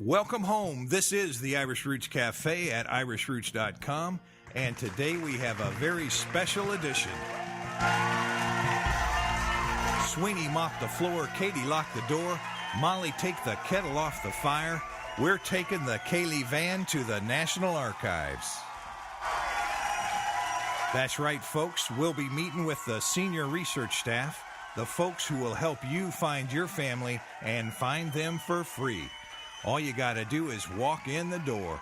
Welcome home. This is the Irish Roots Cafe at irishroots.com, and today we have a very special edition. Sweeney mop the floor, Katie lock the door, Molly take the kettle off the fire. We're taking the Kaylee van to the National Archives. That's right, folks. We'll be meeting with the senior research staff, the folks who will help you find your family and find them for free. All you got to do is walk in the door.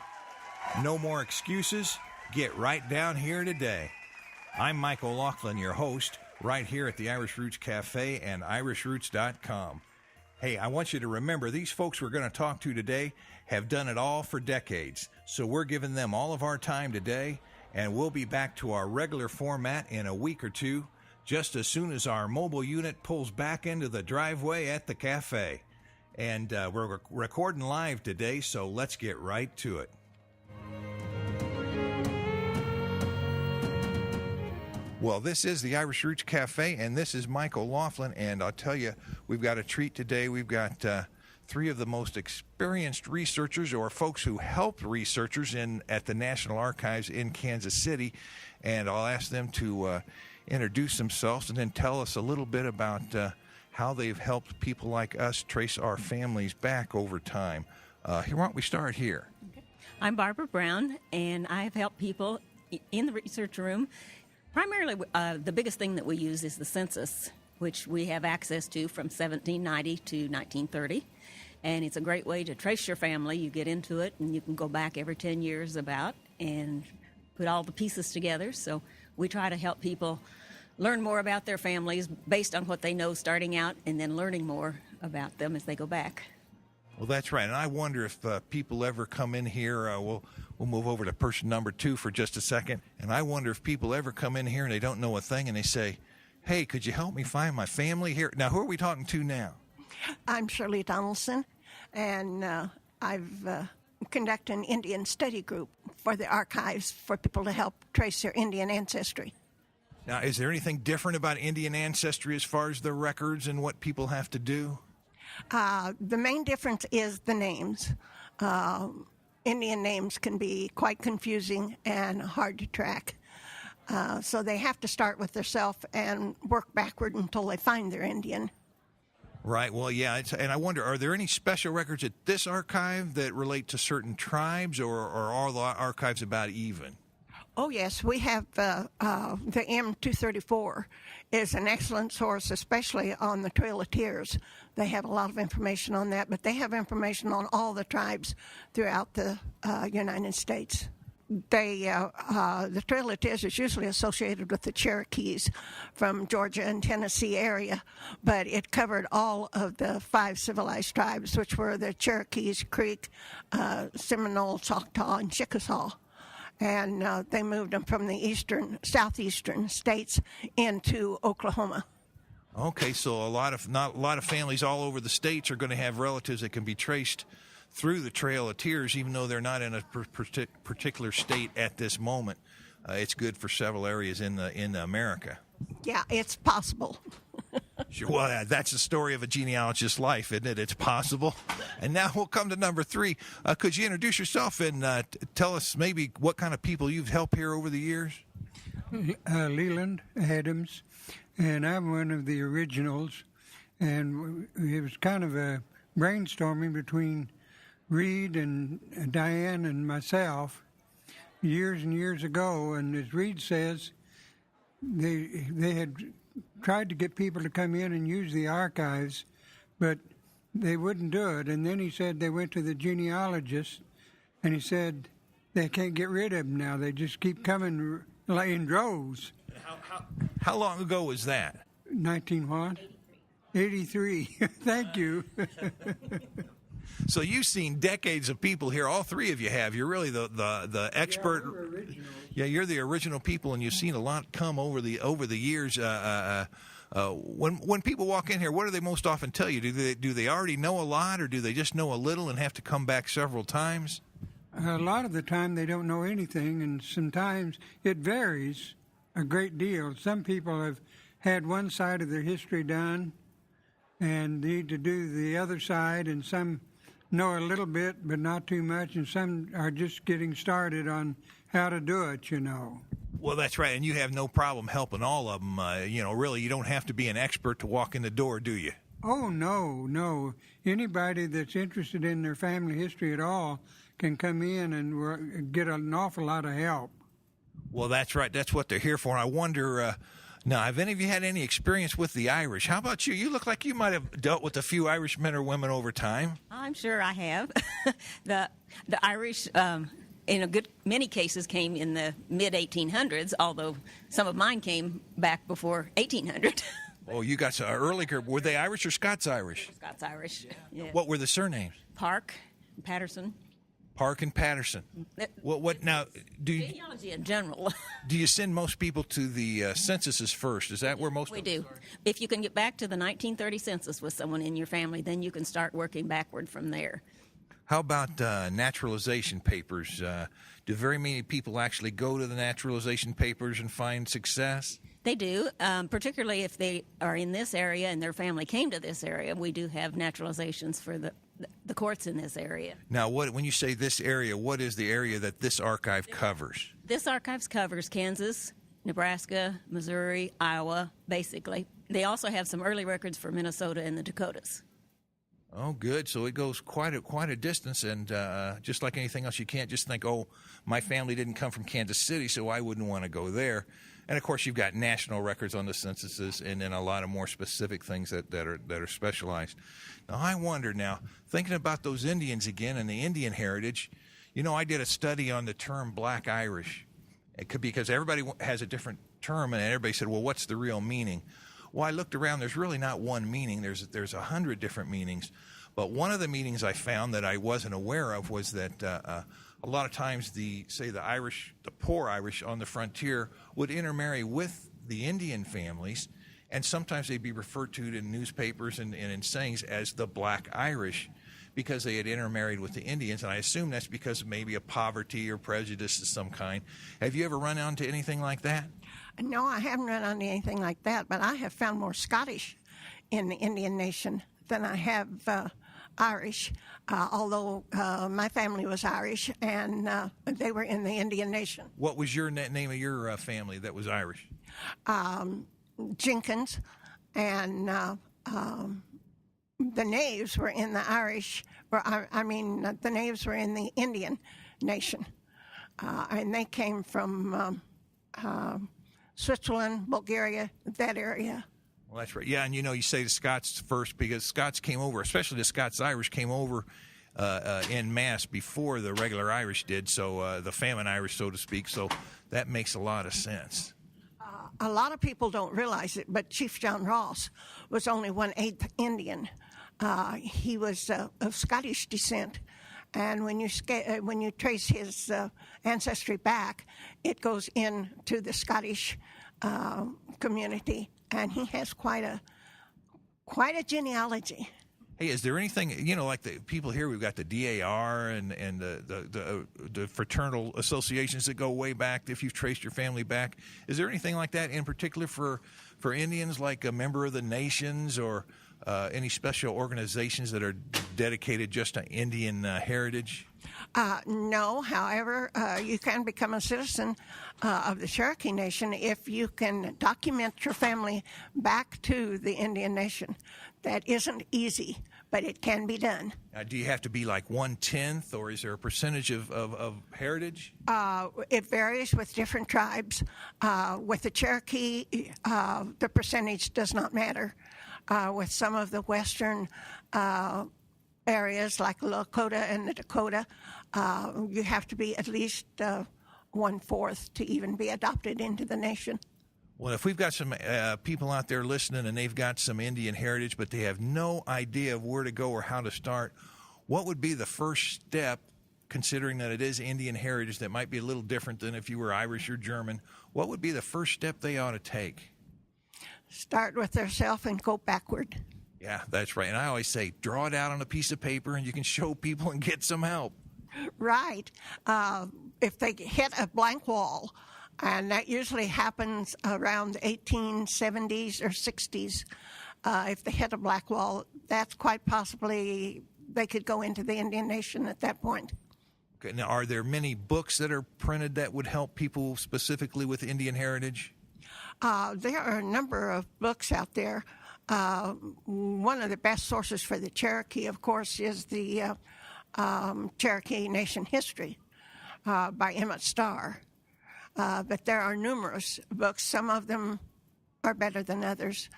No more excuses. Get right down here today. I'm Mike OLaughlin, your host, right here at the Irish Roots Cafe and irishroots.com. Hey, I want you to remember, these folks we're going to talk to today have done it all for decades. So we're giving them all of our time today, and we'll be back to our regular format in a week or two, just as soon as our mobile unit pulls back into the driveway at the cafe. And we're recording live today, so let's get right to it. Well, this is the Irish Roots Cafe, and this is Mike OLaughlin, and I'll tell you, we've got a treat today. We've got three of the most experienced researchers, or folks who help researchers at the National Archives in Kansas City, and I'll ask them to introduce themselves and then tell us a little bit about how they've helped people like us trace our families back over time. Why don't we start here? Okay. I'm Barbara Brown, and I've helped people in the research room. Primarily, the biggest thing that we use is the census, which we have access to from 1790 to 1930. And it's a great way to trace your family. You get into it, and you can go back every 10 years about and put all the pieces together. So we try to help people learn more about their families based on what they know starting out, and then learning more about them as they go back. Well, that's right. And I wonder if people ever come in here, we'll move over to person number 2 for just a second. And I wonder if people ever come in here and they don't know a thing and they say, hey, could you help me find my family here? Now, who are we talking to now? I'm Shirley Donaldson, and I've conducted an Indian study group for the archives for people to help trace their Indian ancestry. Now, is there anything different about Indian ancestry as far as the records and what people have to do? The main difference is the names. Indian names can be quite confusing and hard to track. So they have to start with themselves and work backward until they find their Indian. Right. Well, yeah. And I wonder, are there any special records at this archive that relate to certain tribes, or are all the archives about even? Oh, yes. We have the M234 is an excellent source, especially on the Trail of Tears. They have a lot of information on that, but they have information on all the tribes throughout the United States. The Trail of Tears is usually associated with the Cherokees from Georgia and Tennessee area, but it covered all of the 5 civilized tribes, which were the Cherokees, Creek, Seminole, Choctaw, and Chickasaw. And they moved them from the southeastern states into Oklahoma. Okay, so not a lot of families all over the states are going to have relatives that can be traced through the Trail of Tears, even though they're not in a particular state at this moment. It's good for several areas in America. Yeah, it's possible. Sure. Well, that's the story of a genealogist's life, isn't it? It's possible. And now we'll come to number 3. Could you introduce yourself and tell us maybe what kind of people you've helped here over the years? Leland Adams, and I'm one of the originals. And it was kind of a brainstorming between Reed and Diane and myself years and years ago. And as Reed says, they had tried to get people to come in and use the archives, but they wouldn't do it. And then he said they went to the genealogist, and he said they can't get rid of them now. They just keep coming in droves. How long ago was that? 83. Thank you. So you've seen decades of people here. All 3 of you have. You're really the expert. Yeah, we're originals. Yeah, you're the original people, and you've seen a lot come over the years. When people walk in here, what do they most often tell you? Do they already know a lot, or do they just know a little and have to come back several times? A lot of the time they don't know anything, and sometimes it varies a great deal. Some people have had one side of their history done and need to do the other side, and some know a little bit, but not too much, and some are just getting started on how to do it, Well, that's right, and you have no problem helping all of them. Really, you don't have to be an expert to walk in the door, do you? Oh, no. Anybody that's interested in their family history at all can come in and get an awful lot of help. Well, that's right. That's what they're here for. And I wonder, now, have any of you had any experience with the Irish? How about you? You look like you might have dealt with a few Irish men or women over time. I'm sure I have. The Irish, in many cases, came in the mid-1800s, although some of mine came back before 1800. Oh, you got some earlier. Were they Irish or Scots-Irish? Scots-Irish. Yeah. What were the surnames? Park, Patterson. Park and Patterson. What now? Genealogy in general. Do you send most people to the censuses first? Is that where most? We do. If you can get back to the 1930 census with someone in your family, then you can start working backward from there. How about naturalization papers? Do very many people actually go to the naturalization papers and find success? They do, particularly if they are in this area and their family came to this area. We do have naturalizations for the courts in this area. Now, when you say this area, what is the area that this archive covers? This archive covers Kansas, Nebraska, Missouri, Iowa, basically. They also have some early records for Minnesota and the Dakotas. Oh, good. So it goes quite a distance, and just like anything else, you can't just think, oh, my family didn't come from Kansas City, so I wouldn't want to go there. And, of course, you've got national records on the censuses and then a lot of more specific things that are specialized. Now, I wonder now, thinking about those Indians again and the Indian heritage, I did a study on the term Black Irish. It could be because everybody has a different term, and everybody said, well, what's the real meaning? Well, I looked around. There's really not one meaning. There's 100 different meanings. But one of the meanings I found that I wasn't aware of was that a lot of times the Irish, the poor Irish on the frontier would intermarry with the Indian families, and sometimes they'd be referred to in newspapers and in sayings as the Black Irish because they had intermarried with the Indians, and I assume that's because of maybe a poverty or prejudice of some kind. Have you ever run into anything like that? No, I haven't run into anything like that, but I have found more Scottish in the Indian nation than I have Irish, although my family was Irish, and they were in the Indian nation. What was your name of your family that was Irish? Jenkins, and the Knaves were in the Irish, the Knaves were in the Indian nation, and they came from Switzerland, Bulgaria, that area. Well, that's right. Yeah, and you say the Scots first because Scots came over, especially the Scots-Irish came over en masse before the regular Irish did, so the famine Irish, so to speak, so that makes a lot of sense. A lot of people don't realize it, but Chief John Ross was only 1/8 Indian. He was of Scottish descent, and when you trace his ancestry back, it goes into the Scottish community, and he has quite a genealogy. Hey, is there anything, like the people here, we've got the DAR and the fraternal associations that go way back, if you've traced your family back. Is there anything like that in particular for Indians, like a member of the nations or any special organizations that are dedicated just to Indian heritage? No, however, you can become a citizen of the Cherokee Nation if you can document your family back to the Indian Nation. That isn't easy, but it can be done. Do you have to be like 1/10, or is there a percentage of heritage? It varies with different tribes. With the Cherokee, the percentage does not matter. With some of the western areas like Lakota and the Dakota, you have to be at least 1/4 to even be adopted into the nation. Well, if we've got some people out there listening and they've got some Indian heritage, but they have no idea of where to go or how to start, what would be the first step, considering that it is Indian heritage that might be a little different than if you were Irish or German? What would be the first step they ought to take? Start with themselves and go backward. Yeah, that's right. And I always say, draw it out on a piece of paper and you can show people and get some help. Right. If they hit a blank wall, and that usually happens around the 1870s or 60s, if they hit a black wall, that's quite possibly they could go into the Indian Nation at that point. Okay, now, are there many books that are printed that would help people specifically with Indian heritage? There are a number of books out there. One of the best sources for the Cherokee, of course, is the Cherokee Nation History by Emmett Starr. But there are numerous books. Some of them are better than others.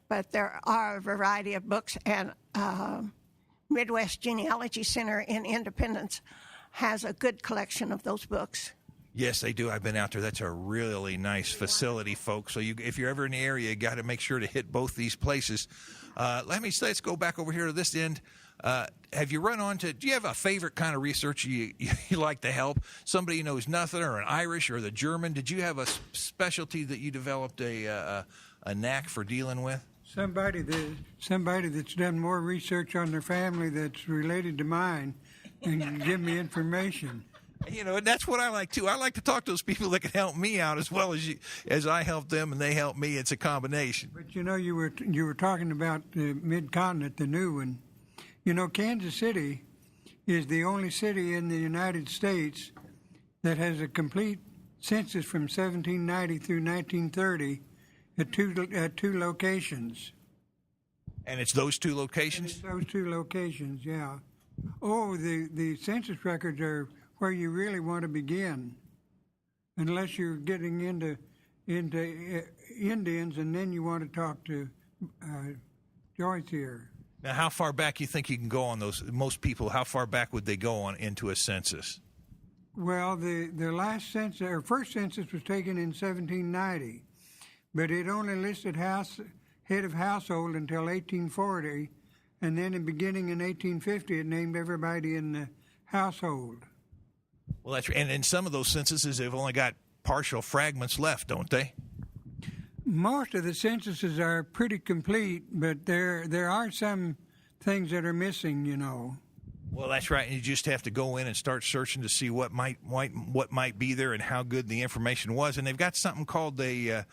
But there are a variety of books, and Midwest Genealogy Center in Independence has a good collection of those books. Yes, they do. I've been out there. That's a really nice facility, folks. So if you're ever in the area, you got to make sure to hit both these places. Let's go back over here to this end. Have you run on to, do you have a favorite kind of research you like to help? Somebody who knows nothing, or an Irish or the German? Did you have a specialty that you developed a knack for dealing with? Somebody that's done more research on their family that's related to mine and can give me information. You know, and that's what I like too. I like to talk to those people that can help me out as well as I help them, and they help me. It's a combination. But you know, you were talking about the mid-continent, the new one. You know, Kansas City is the only city in the United States that has a complete census from 1790 through 1930 at two locations. And it's those two locations? Those two locations, yeah. Oh, the census records are where you really want to begin, unless you're getting into Indians, and then you want to talk to Joyce here. Now, how far back you think you can go on those? Most people, how far back would they go on into a census? Well, the last census, or first census, was taken in 1790, but it only listed head of household until 1840, and then beginning in 1850, it named everybody in the household. Well, that's right. And in some of those censuses, they've only got partial fragments left, don't they? Most of the censuses are pretty complete, but there are some things that are missing, you know. Well, that's right. And you just have to go in and start searching to see what might be there and how good the information was. And they've got something called a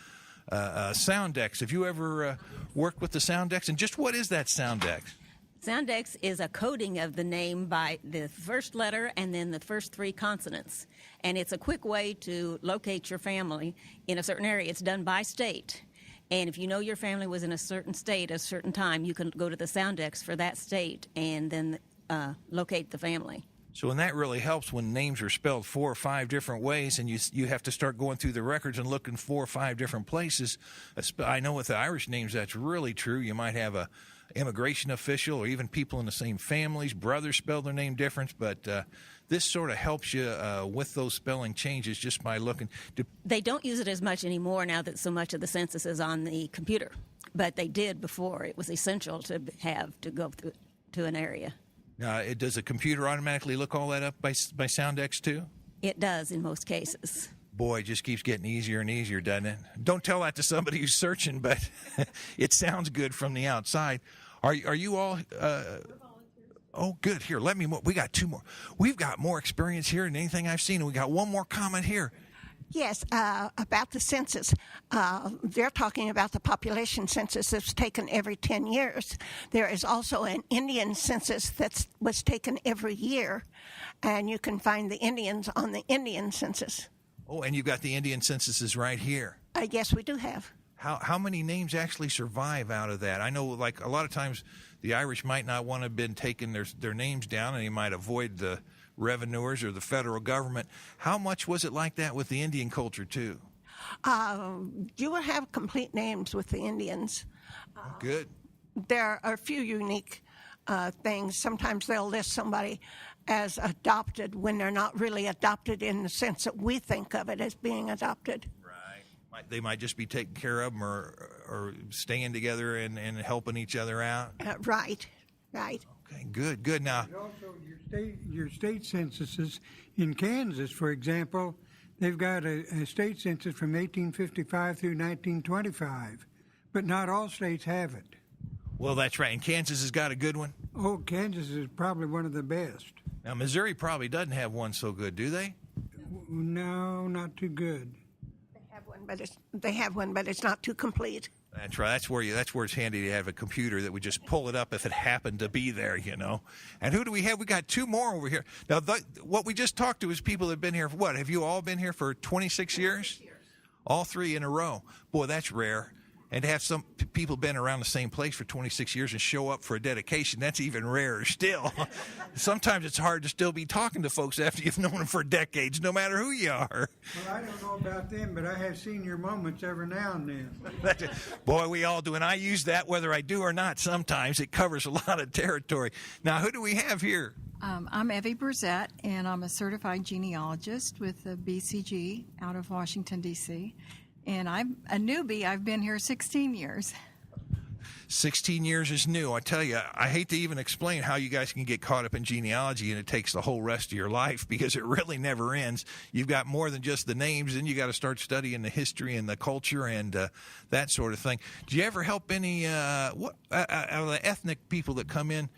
Soundex. Have you ever worked with the Soundex? And just what is that Soundex? Soundex is a coding of the name by the first letter and then the first three consonants. And it's a quick way to locate your family in a certain area. It's done by state. And if you know your family was in a certain state at a certain time, you can go to the Soundex for that state and then locate the family. So, and that really helps when names are spelled 4 or 5 different ways, and you have to start going through the records and looking 4 or 5 different places. I know with the Irish names that's really true. You might have a immigration official or even people in the same families, brothers spell their name different, but this sort of helps you with those spelling changes just by looking. They don't use it as much anymore now that so much of the census is on the computer, but they did before. It was essential to have to go through to an area. Does a computer automatically look all that up by Soundex too? It does in most cases. Boy, it just keeps getting easier and easier, doesn't it? Don't tell that to somebody who's searching, but it sounds good from the outside. Are you all? Oh, good. Here, let me. We got 2 more. We've got more experience here than anything I've seen, and we got one more comment here. Yes, about the census. They're talking about the population census that's taken every 10 years. There is also an Indian census that was taken every year, and you can find the Indians on the Indian census. Oh, and you've got the Indian censuses right here. Yes, we do have. How many names actually survive out of that? I know, like, a lot of times the Irish might not want to have been taking their names down, and they might avoid the revenuers or the federal government. How much was it like that with the Indian culture, too? You will have complete names with the Indians. Good. There are a few unique things. Sometimes they'll list somebody as adopted when they're not really adopted in the sense that we think of it as being adopted. Right. They might just be taking care of them or staying together and helping each other out. Right. Okay, good. Now, and also your state censuses in Kansas, for example, they've got a state census from 1855 through 1925, but not all states have it. Well, that's right. And Kansas has got a good one? Oh, Kansas is probably one of the best. Now, Missouri probably doesn't have one so good, do they? No, not too good. They have one, but it's not too complete. That's right. That's where it's handy to have a computer that would just pull it up if it happened to be there, you know. And who do we have? We got two more over here. Now, what we just talked to is people that have been here for what? Have you all been here for 26 years? All three in a row. Boy, that's rare. And to have some people been around the same place for 26 years and show up for a dedication, that's even rarer still. Sometimes it's hard to still be talking to folks after you've known them for decades, no matter who you are. Well, I don't know about them, but I have senior moments every now and then. Boy, we all do, and I use that whether I do or not sometimes. It covers a lot of territory. Now, who do we have here? I'm Evie Brissett, and I'm a certified genealogist with the BCG out of Washington, D.C., and I'm a newbie. I've been here 16 years. 16 years is new. I tell you, I hate to even explain how you guys can get caught up in genealogy and it takes the whole rest of your life because it really never ends. You've got more than just the names, and you got to start studying the history and the culture and that sort of thing. Do you ever help any out of the ethnic people that come in?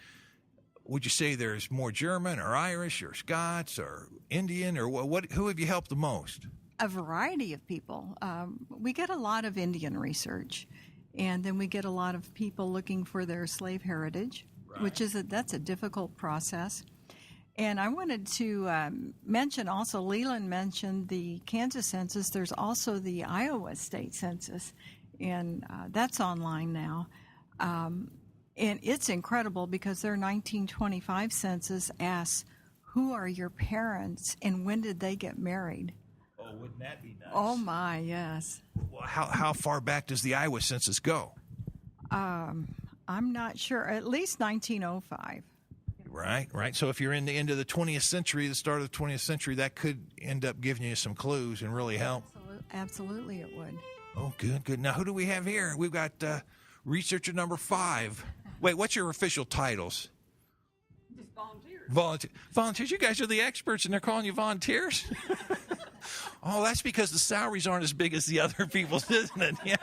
Would you say there's more German or Irish or Scots or Indian or what? Who have you helped the most? A variety of people. We get a lot of Indian research, and then we get a lot of people looking for their slave heritage, which is that's a difficult process. And I wanted to mention also, Leland mentioned the Kansas census. There's also the Iowa state census, and that's online now. And it's incredible because their 1925 census asks, who are your parents and when did they get married? Oh, wouldn't that be nice? Oh, my, yes. Well, how far back does the Iowa census go? I'm not sure. At least 1905. Right. So if you're in the end of the 20th century, the start of the 20th century, that could end up giving you some clues and really help. Absolutely it would. Oh, good. Now, who do we have here? We've got researcher number 5. Wait, what's your official titles? Just volunteers. Volunteers. You guys are the experts, and they're calling you volunteers? Oh, that's because the salaries aren't as big as the other people's, isn't it? Yeah.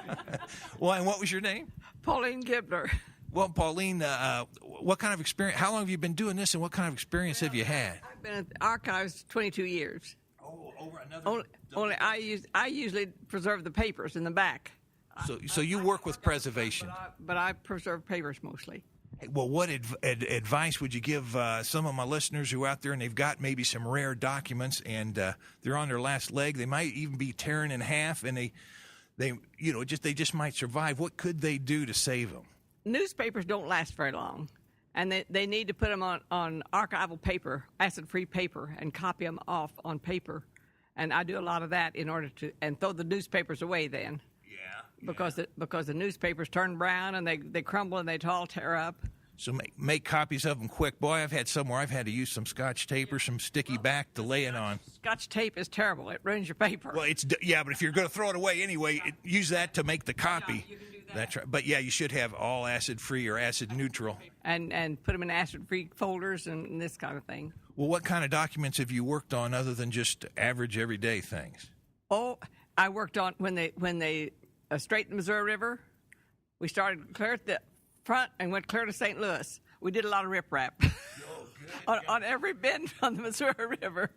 Well, and what was your name? Pauline Gibler. Well, Pauline, what kind of experience? How long have you been doing this, and what kind of experience have you had? I've been at the archives 22 years. Oh, over another. Only I usually preserve the papers in the back. So you work with preservation. But I preserve papers mostly. Well, what advice would you give some of my listeners who are out there and they've got maybe some rare documents and they're on their last leg? They might even be tearing in half, and they just might survive. What could they do to save them? Newspapers don't last very long, and they need to put them on archival paper, acid-free paper, and copy them off on paper. And I do a lot of that in order to and throw the newspapers away then. Because the newspapers turn brown and they crumble and they all tear up. So make copies of them quick. Boy, I've had some where I've had to use some Scotch tape or some sticky back to lay it on. Scotch tape is terrible. It ruins your paper. Well, but if you're going to throw it away anyway, use that to make the copy. Yeah, you can do that. That's right. But yeah, you should have all acid-free or acid-neutral. And put them in acid-free folders and this kind of thing. Well, what kind of documents have you worked on other than just average everyday things? Oh, I worked on when they straightened the Missouri River. We started clear at the front and went clear to St. Louis. We did a lot of riprap on every bend on the Missouri River.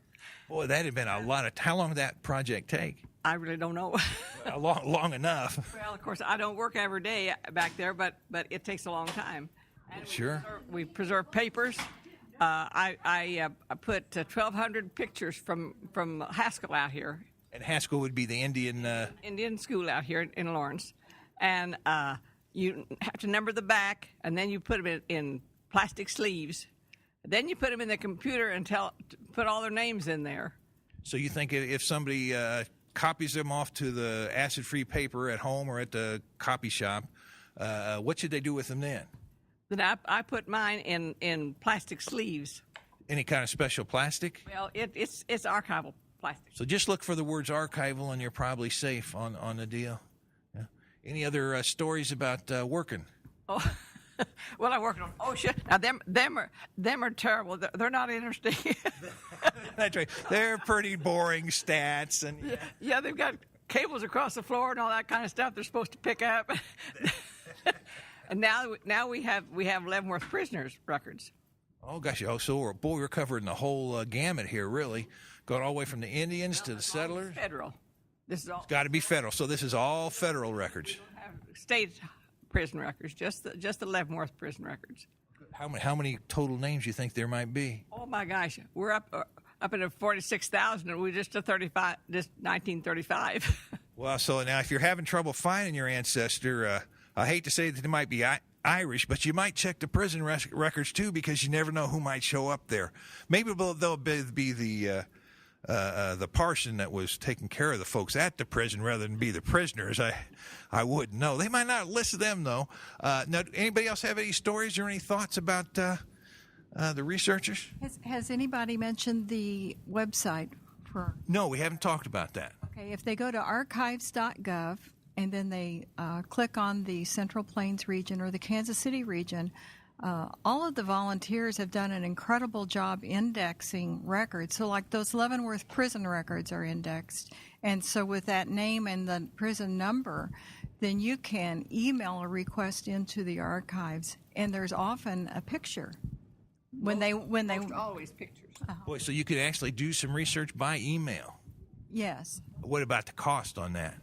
Boy, that had been a lot of. How long did that project take? I really don't know. Long enough. Well, of course, I don't work every day back there, but it takes a long time. And sure. We preserve papers. I put 1,200 pictures from Haskell out here. And Haskell would be the Indian school out here in Lawrence. And you have to number the back, and then you put them in plastic sleeves. Then you put them in the computer and put all their names in there. So you think if somebody copies them off to the acid-free paper at home or at the copy shop, what should they do with them then? Then I put mine in plastic sleeves. Any kind of special plastic? Well, it's archival plastic. So just look for the words archival, and you're probably safe on the deal. Yeah. Any other stories about working? Oh, well, I work on ocean. Now them are terrible. They're not interesting. That's right. They're pretty boring stats, and yeah, they've got cables across the floor and all that kind of stuff they're supposed to pick up. And now we have Leavenworth prisoners records. Oh gosh! So we're covering the whole gamut here, really, going all the way from the Indians to the settlers. Federal. This is all. It's got to be federal. So this is all federal records. We don't have state prison records, just the Leavenworth prison records. How many total names you think there might be? Oh my gosh, we're up at 46,000, and we're just 1935. Well, so now if you're having trouble finding your ancestor, I hate to say that they might be Irish, but you might check the prison records too, because you never know who might show up there. Maybe they'll be the parson that was taking care of the folks at the prison rather than be the prisoners. I wouldn't know. They might not list them though. Now, anybody else have any stories or any thoughts about the researchers? Has anybody mentioned the website for? No, we haven't talked about that. Okay, if they go to archives.gov and then they click on the Central Plains region or the Kansas City region, all of the volunteers have done an incredible job indexing records. So like those Leavenworth prison records are indexed. And so with that name and the prison number, then you can email a request into the archives, and there's often a picture. When they always pictures. Boy, so you could actually do some research by email. Yes. What about the cost on that?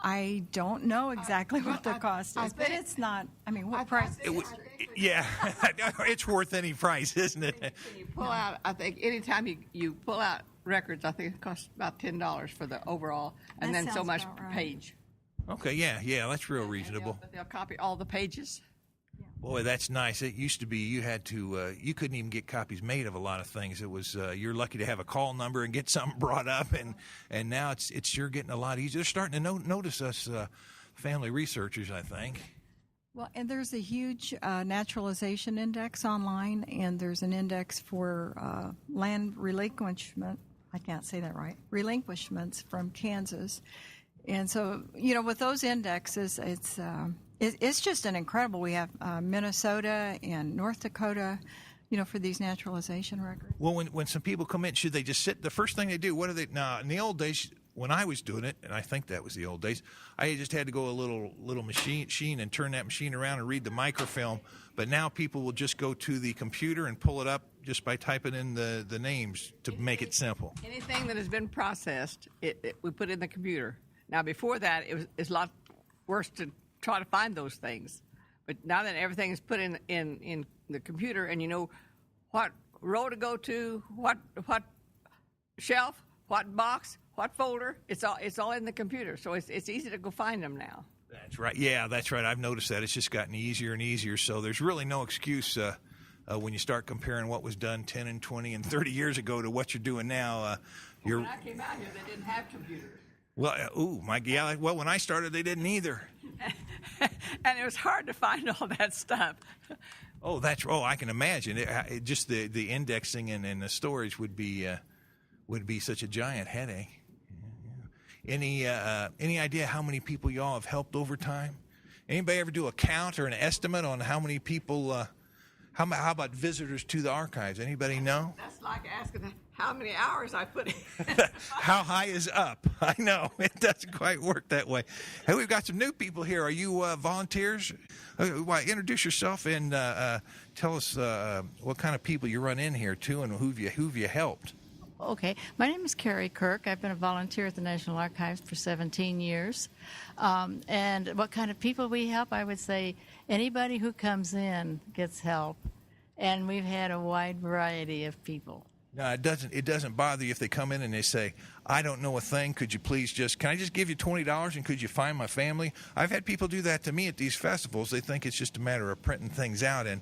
I don't know exactly what the cost is, but it's not. I mean, what price? Yeah, it's worth any price, isn't it? When you pull out, I think anytime you pull out records, I think it costs about $10 for the overall, and That then so sounds much about per right. page. Okay, yeah, that's real reasonable. But they'll copy all the pages. Boy, that's nice. It used to be you had to, you couldn't even get copies made of a lot of things. It was you're lucky to have a call number and get something brought up, and now it's sure getting a lot easier. They're starting to notice us family researchers, I think. Well, and there's a huge naturalization index online, and there's an index for land relinquishment. I can't say that right. Relinquishments from Kansas. And so, with those indexes, it's just an incredible. We have Minnesota and North Dakota, for these naturalization records. Well, when some people come in, should they just sit? The first thing they do, what do they? Now, in the old days, when I was doing it, and I think that was the old days, I just had to go a little machine and turn that machine around and read the microfilm. But now people will just go to the computer and pull it up just by typing in the names to make it simple. Anything that has been processed, we put in the computer. Now, before that, it's a lot worse to try to find those things. But now that everything is put in the computer, and you know what row to go to, what shelf, what box, what folder, it's all in the computer. So it's easy to go find them now. That's right. Yeah, that's right. I've noticed that. It's just gotten easier and easier. So there's really no excuse when you start comparing what was done 10 and 20 and 30 years ago to what you're doing now. When I came out here, they didn't have computers. Well, well, when I started, they didn't either. And it was hard to find all that stuff. I can imagine. Just the indexing and the storage would be such a giant headache. Yeah. Any idea how many people y'all have helped over time? Anybody ever do a count or an estimate on how many people? How about visitors to the archives? Anybody know? That's like asking how many hours I put in. How high is up? I know. It doesn't quite work that way. Hey, we've got some new people here. Are you volunteers? Introduce yourself and tell us what kind of people you run in here to and who've you helped. Okay. My name is Carrie Kirk. I've been a volunteer at the National Archives for 17 years. And what kind of people we help? I would say anybody who comes in gets help. And we've had a wide variety of people. No, it doesn't bother you if they come in and they say, I don't know a thing. Could you please can I just give you $20 and could you find my family? I've had people do that to me at these festivals. They think it's just a matter of printing things out. And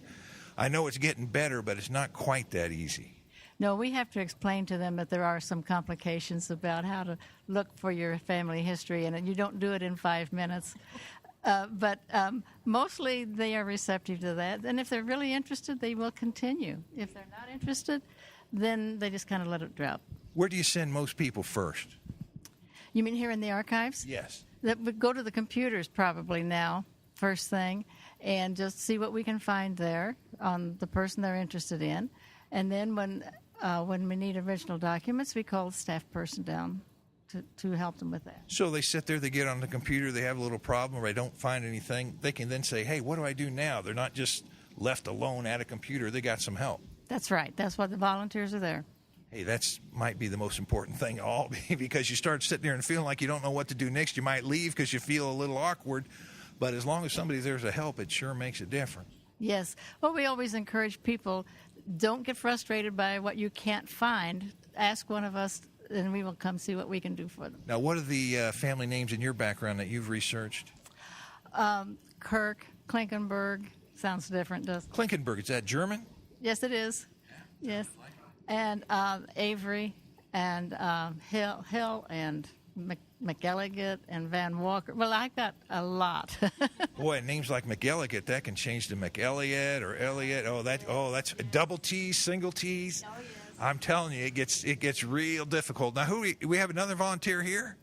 I know it's getting better, but it's not quite that easy. No, we have to explain to them that there are some complications about how to look for your family history, and you don't do it in 5 minutes. But mostly they are receptive to that. And if they're really interested, they will continue. If they're not interested, then they just kind of let it drop. Where do you send most people first? You mean here in the archives? Yes. That would go to the computers probably now, first thing, and just see what we can find there on the person they're interested in. And then when we need original documents, we call the staff person down to help them with that. So they sit there, they get on the computer, they have a little problem, or they don't find anything. They can then say, hey, what do I do now? They're not just left alone at a computer. They got some help. That's right. That's why the volunteers are there. Hey, that's might be the most important thing of all, because you start sitting there and feeling like you don't know what to do next. You might leave because you feel a little awkward. But as long as somebody's there to help, it sure makes a difference. Yes. Well, we always encourage people, don't get frustrated by what you can't find. Ask one of us, and we will come see what we can do for them. Now, what are the family names in your background that you've researched? Kirk, Klinkenberg. Sounds different, doesn't it? Klinkenberg, is that German? Yes, it is. Yes. And Avery and Hill and McElligott and Van Walker. Well, I got a lot. Boy, names like McElligott, that can change to McElliott or Elliott. That's double T's, single T's. Oh, yes. I'm telling you, it gets real difficult. Now, we have another volunteer here?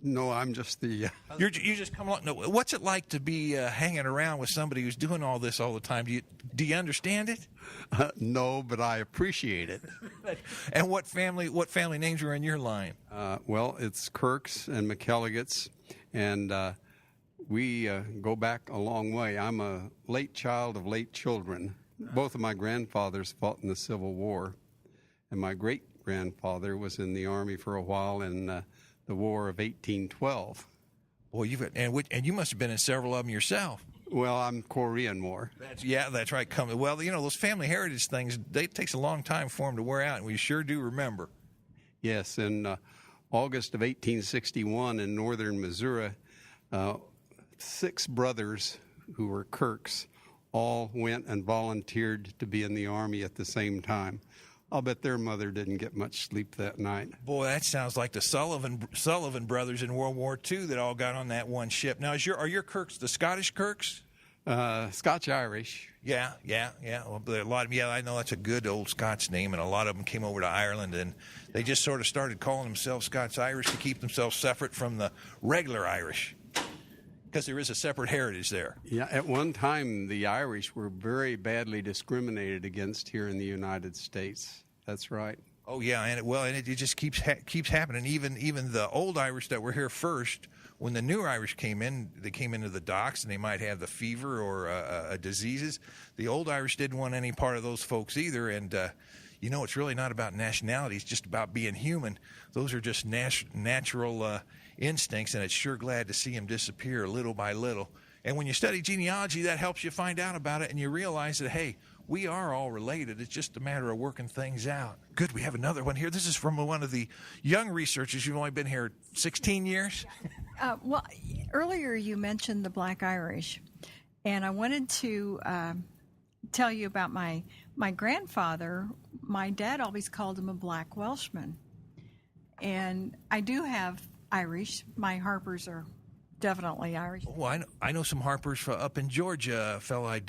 No, I'm just the... You just come along. No, what's it like to be hanging around with somebody who's doing all this all the time? Do you understand it? No, but I appreciate it. And what family names are in your line? Well, it's Kirk's and McElligott's, and we go back a long way. I'm a late child of late children. Both of my grandfathers fought in the Civil War, and my great-grandfather was in the Army for a while in the War of 1812. Boy, you must have been in several of them yourself. Well, I'm Korean War. That's right. Well, those family heritage things, it takes a long time for them to wear out, and we sure do remember. Yes, in August of 1861 in northern Missouri, 6 brothers who were Kirks all went and volunteered to be in the Army at the same time. I'll bet their mother didn't get much sleep that night. Boy, that sounds like the Sullivan brothers in World War II that all got on that one ship. Now, are your Kirks the Scottish Kirks? Scotch-Irish. Yeah. Well, a lot of I know that's a good old Scots name, and a lot of them came over to Ireland, and they just sort of started calling themselves Scots-Irish to keep themselves separate from the regular Irish, because there is a separate heritage there. Yeah, at one time, the Irish were very badly discriminated against here in the United States. That's right. Oh yeah, and it just keeps happening. Even the old Irish that were here first, when the new Irish came in, they came into the docks and they might have the fever or diseases. The old Irish didn't want any part of those folks either, and it's really not about nationality. It's just about being human. Those are just natural instincts, and it's sure glad to see them disappear little by little. And when you study genealogy, that helps you find out about it, and you realize that, hey, we are all related. It's just a matter of working things out. Good, we have another one here. This is from one of the young researchers. You've only been here 16 years? Well, earlier you mentioned the Black Irish, and I wanted to tell you about my grandfather. My dad always called him a Black Welshman, and I do have Irish. My Harpers are definitely Irish. Oh, I know some Harpers up in Georgia. A fellow I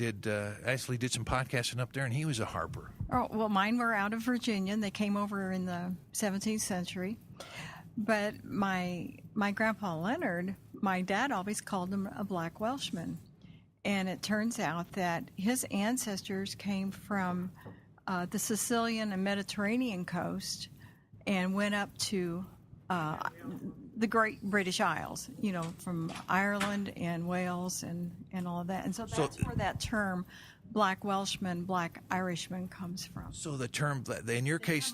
actually did some podcasting up there, and he was a Harper. Oh, well, mine were out of Virginia. They came over in the 17th century. But my grandpa Leonard, my dad always called him a Black Welshman. And it turns out that his ancestors came from the Sicilian and Mediterranean coast and went up to the Great British Isles, from Ireland and Wales and all of that. And so that's where that term Black Welshman, Black Irishman comes from. So the term, in your case,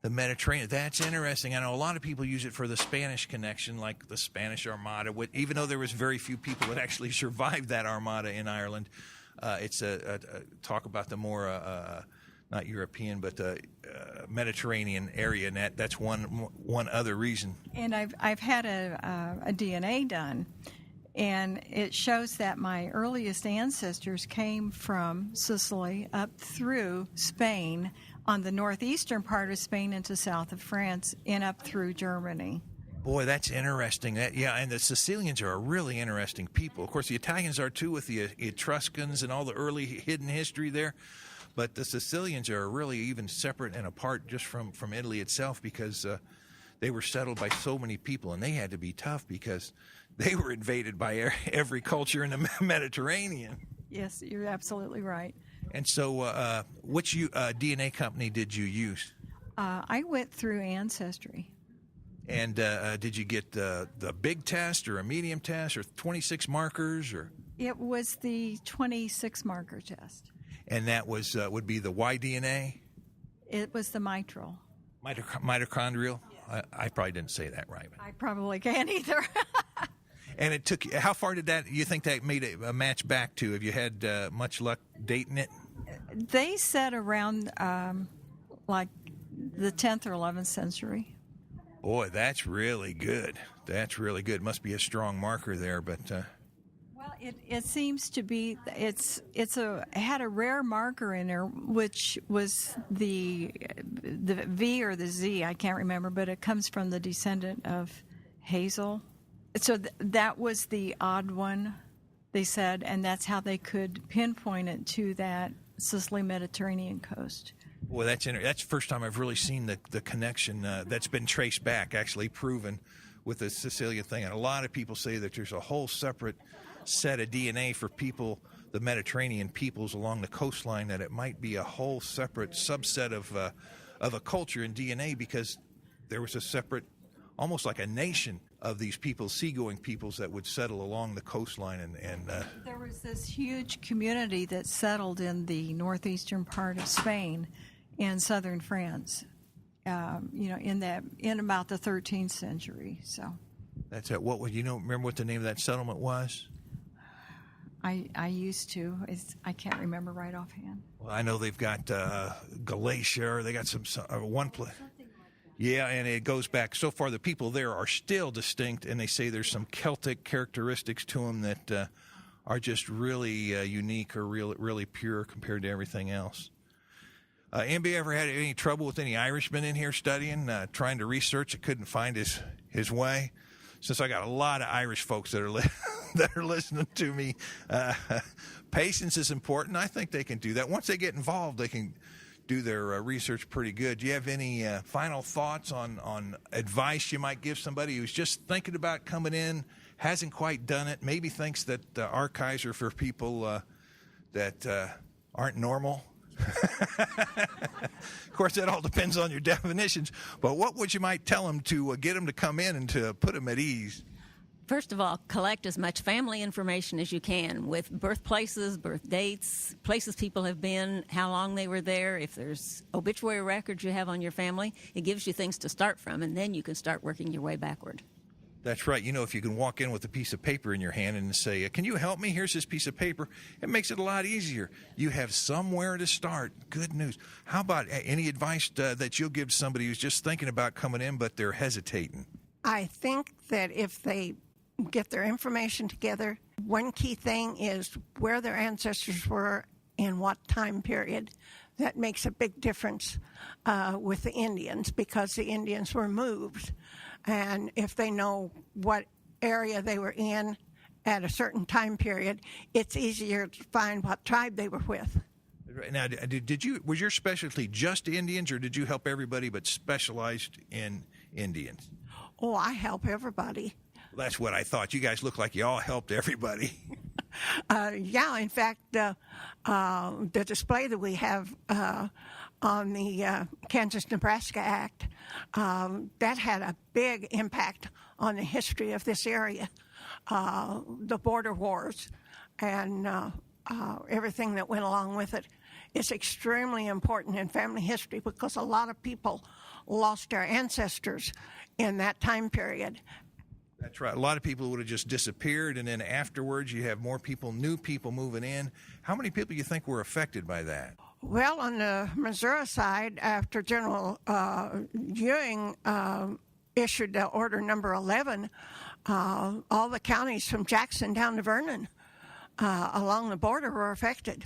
the Mediterranean, that's interesting. I know a lot of people use it for the Spanish connection, like the Spanish Armada. Even though there was very few people that actually survived that Armada in Ireland, it's a talk about the more not European, but Mediterranean area, and that's one other reason. And I've had a DNA done, and it shows that my earliest ancestors came from Sicily up through Spain, on the northeastern part of Spain into south of France, and up through Germany. Boy, that's interesting. And the Sicilians are a really interesting people. Of course, the Italians are too, with the Etruscans and all the early hidden history there. But the Sicilians are really even separate and apart just from Italy itself, because they were settled by so many people, and they had to be tough because they were invaded by every culture in the Mediterranean. Yes, you're absolutely right. And so which DNA company did you use? I went through Ancestry. And did you get the big test or a medium test or 26 markers? Or It was the 26 marker test. And that was would be the Y-DNA? It was the mitral. Mitochondrial? Yes. I probably didn't say that right. I probably can't either. And it took. How far did that? You think that made a match back to? Have you had much luck dating it? They said around like the 10th or 11th century. Boy, that's really good. That's really good. Must be a strong marker there, but. Well, it seems to be had a rare marker in there, which was the V or the Z, I can't remember, but it comes from the descendant of Hazel. So that was the odd one, they said, and that's how they could pinpoint it to that Sicily Mediterranean coast. Well, that's the first time I've really seen the connection that's been traced back, actually proven with the Sicilian thing. And a lot of people say that there's a whole separate set of DNA for people, the Mediterranean peoples along the coastline, that it might be a whole separate subset of a culture in DNA, because there was a separate, almost like a nation of these people, seagoing peoples that would settle along the coastline. And there was this huge community that settled in the northeastern part of Spain and southern France, in about the 13th century. So that's it. What would remember what the name of that settlement was? I used to. I can't remember right offhand. Well, I know they've got Galatia, or they got some one place. Yeah, and it goes back so far. The people there are still distinct, and they say there's some Celtic characteristics to them that are just really unique or really pure compared to everything else. Anybody ever had any trouble with any Irishmen in here studying, trying to research and couldn't find his way? Since I got a lot of Irish folks that are that are listening to me, patience is important. I think they can do that. Once they get involved, they can do their research pretty good. Do you have any final thoughts on advice you might give somebody who's just thinking about coming in, hasn't quite done it, maybe thinks that archives are for people that aren't normal? Of course, that all depends on your definitions, but what would you might tell them to get them to come in and to put them at ease? First of all, collect as much family information as you can, with birthplaces, birth dates, places people have been, how long they were there. If there's obituary records you have on your family, it gives you things to start from, and then you can start working your way backward. That's right. If you can walk in with a piece of paper in your hand and say, can you help me? Here's this piece of paper. It makes it a lot easier. You have somewhere to start. Good news. How about any advice that you'll give somebody who's just thinking about coming in, but they're hesitating? I think that if they get their information together, one key thing is where their ancestors were in what time period. That makes a big difference with the Indians, because the Indians were moved. And if they know what area they were in at a certain time period, it's easier to find what tribe they were with. Now, was your specialty just Indians, or did you help everybody but specialized in Indians? Oh, I help everybody. That's what I thought. You guys look like you all helped everybody. Yeah, in fact, the display that we have on the Kansas-Nebraska Act, that had a big impact on the history of this area, the border wars, and everything that went along with it. It's extremely important in family history, because a lot of people lost their ancestors in that time period. That's right. A lot of people would have just disappeared, and then afterwards you have more people, new people moving in. How many people do you think were affected by that? Well, on the Missouri side, after General Ewing issued the Order Number 11, all the counties from Jackson down to Vernon along the border were affected.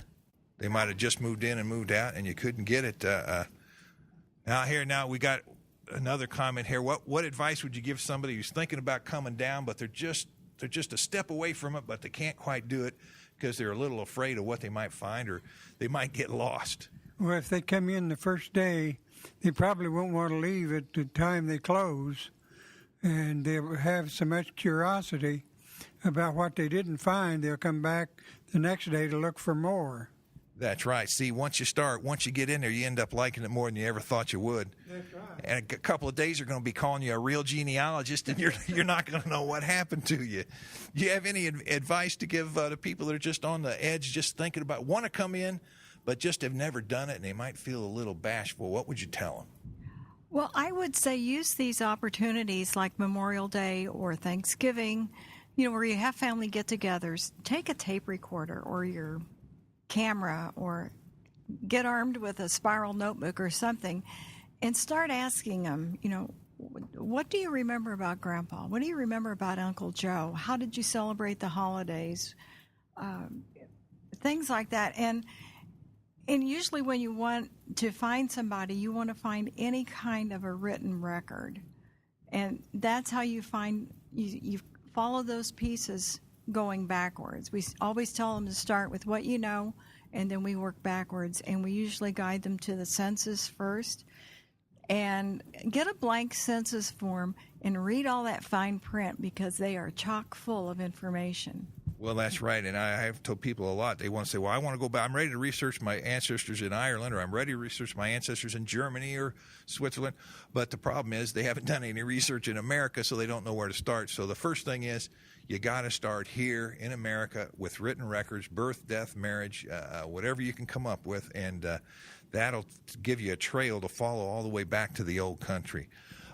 They might have just moved in and moved out, and you couldn't get it. Now we got another comment here. What advice would you give somebody who's thinking about coming down, but they're just a step away from it, but they can't quite do it because they're a little afraid of what they might find, or they might get lost? Well, if they come in the first day, they probably won't want to leave at the time they close, and they'll have so much curiosity about what they didn't find, they'll come back the next day to look for more. That's right. See, once you get in there, you end up liking it more than you ever thought you would. That's right. And a couple of days, they're going to be calling you a real genealogist, and you're not going to know what happened to you. Do you have any advice to give to people that are just on the edge, just thinking about, want to come in, but just have never done it, and they might feel a little bashful? What would you tell them? Well, I would say use these opportunities like Memorial Day or Thanksgiving where you have family get-togethers, take a tape recorder or your camera or get armed with a spiral notebook or something and start asking them, what do you remember about Grandpa? What do you remember about Uncle Joe? How did you celebrate the holidays? Things like that. And usually when you want to find somebody, you want to find any kind of a written record. And that's how you find, you follow those pieces going backwards. We always tell them to start with what you know, and then we work backwards. And we usually guide them to the census first. And get a blank census form and read all that fine print because they are chock full of information. Well, that's right, and I have told people a lot. They want to say, well, I want to go back. I'm ready to research my ancestors in Ireland, or I'm ready to research my ancestors in Germany or Switzerland. But the problem is they haven't done any research in America, so they don't know where to start. So the first thing is you got to start here in America with written records, birth, death, marriage, whatever you can come up with, and that'll give you a trail to follow all the way back to the old country.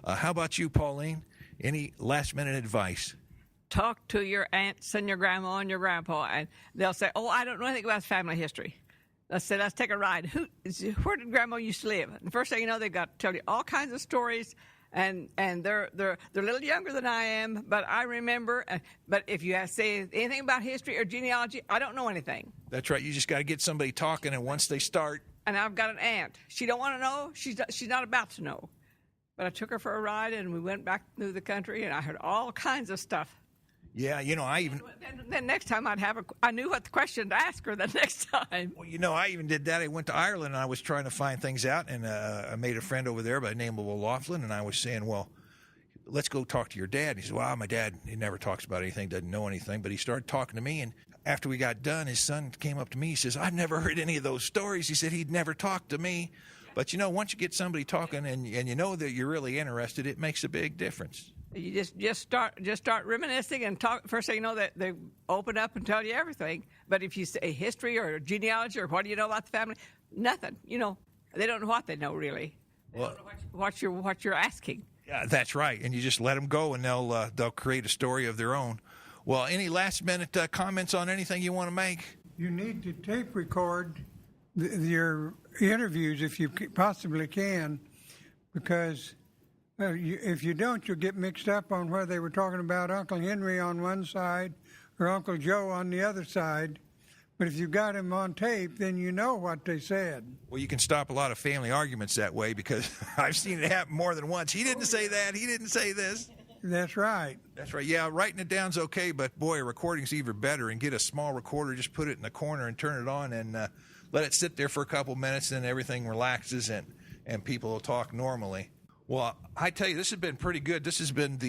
How about you, Pauline? Any last-minute advice? Talk to your aunts and your grandma and your grandpa, and they'll say, oh, I don't know anything about family history. Let's say, let's take a ride. Where did Grandma used to live? And the first thing you know, they've got to tell you all kinds of stories, and they're a little younger than I am, but I remember. But if you say anything about history or genealogy, I don't know anything. That's right. You just got to get somebody talking, and once they start. And I've got an aunt. She don't want to know. She's not about to know. But I took her for a ride, and we went back through the country, and I heard all kinds of stuff. Yeah, I even... Then next time I knew what the question to ask her the next time. Well, I even did that. I went to Ireland, and I was trying to find things out, and I made a friend over there by the name of OLaughlin, and I was saying, well, let's go talk to your dad. And he said, well, my dad, he never talks about anything, doesn't know anything, but he started talking to me, and after we got done, his son came up to me. He says, I've never heard any of those stories. He said he'd never talked to me. But, once you get somebody talking and you know that you're really interested, it makes a big difference. You just start reminiscing and talk. First thing you know, that they open up and tell you everything. But if you say history or genealogy or what do you know about the family, nothing. They don't know what they know really. They don't know what you're asking. Yeah, that's right. And you just let them go, and they'll create a story of their own. Well, any last minute comments on anything you want to make? You need to tape record your interviews if you possibly can, because if you don't, you'll get mixed up on whether they were talking about Uncle Henry on one side or Uncle Joe on the other side. But if you got him on tape, then you know what they said. Well, you can stop a lot of family arguments that way, because I've seen it happen more than once. He didn't say that. He didn't say this. That's right. That's right. Yeah, writing it down's okay, but boy, a recording's even better. And get a small recorder, just put it in the corner and turn it on, and let it sit there for a couple minutes, and everything relaxes, and people will talk normally. Well, I tell you, this has been pretty good. This has been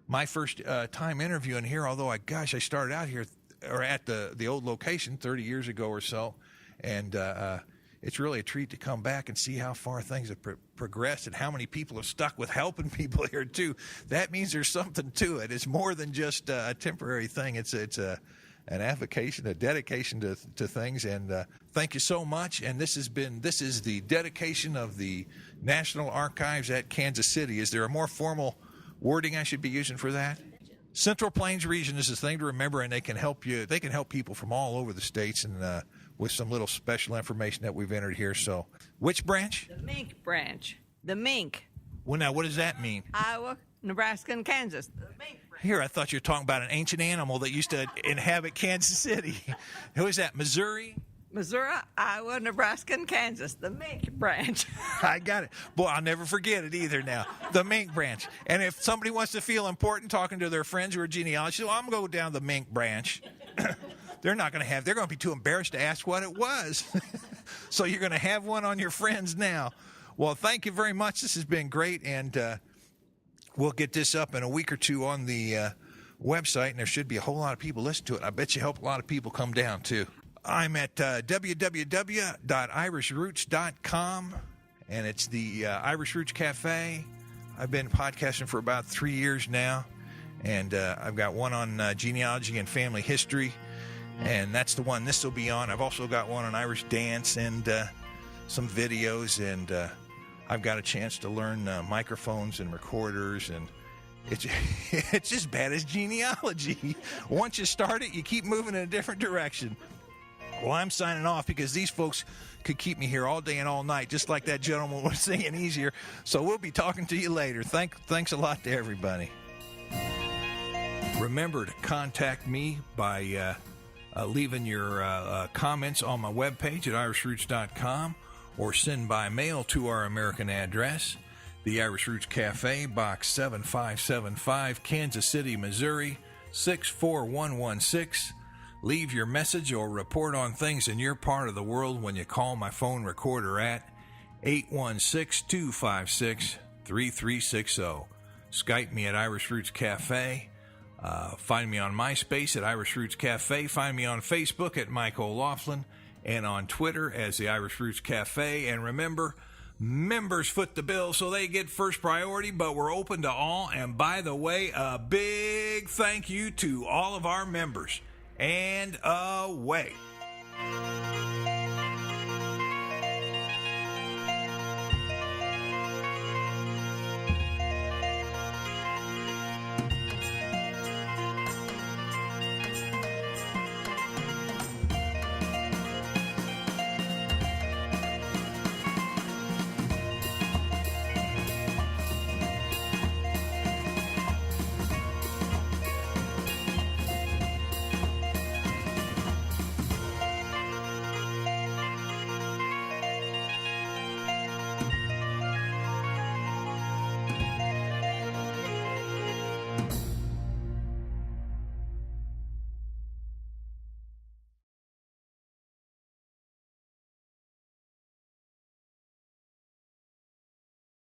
my first time interviewing here, although I started out here or at the old location 30 years ago or so, and it's really a treat to come back and see how far things have progressed and how many people have stuck with helping people here too. That means there's something to it. It's more than just a temporary thing. It's an avocation, a dedication to things. And thank you so much. And this is the dedication of the National Archives at Kansas City. Is there a more formal wording I should be using for that? Central Plains Region is the thing to remember, and they can help you. They can help people from all over the states, and with some little special information that we've entered here. So, which branch? The Mink branch. The Mink. Well, now, what does that mean? Iowa, Nebraska, and Kansas. The Mink branch. Here, I thought you were talking about an ancient animal that used to inhabit Kansas City. Who is that? Missouri? Missouri, Iowa, Nebraska, and Kansas. The Mink branch. I got it. Boy, I'll never forget it either now. The Mink branch. And if somebody wants to feel important talking to their friends who are genealogists, well, I'm going to go down the Mink branch. They're going to be too embarrassed to ask what it was. So you're going to have one on your friends now. Well, thank you very much. This has been great. And we'll get this up in a week or two on the website, and there should be a whole lot of people listen to it. I bet you help a lot of people come down, too. I'm at www.irishroots.com, and it's the Irish Roots Cafe. I've been podcasting for about 3 years now, and I've got one on genealogy and family history, and that's the one this will be on. I've also got one on Irish dance and some videos, and I've got a chance to learn microphones and recorders and It's as bad as genealogy. Once you start it, you keep moving in a different direction. Well, I'm signing off because these folks could keep me here all day and all night, just like that gentleman was saying easier. So we'll be talking to you later. Thanks a lot to everybody. Remember to contact me by leaving your comments on my webpage at irishroots.com or send by mail to our American address, the Irish Roots Cafe, Box 7575, Kansas City, Missouri, 64116. Leave your message or report on things in your part of the world when you call my phone recorder at 816-256-3360. Skype me at Irish Roots Cafe. Find me on MySpace at Irish Roots Cafe. Find me on Facebook at Mike OLaughlin and on Twitter as the Irish Roots Cafe. And remember, members foot the bill so they get first priority, but we're open to all. And by the way, a big thank you to all of our members. And away.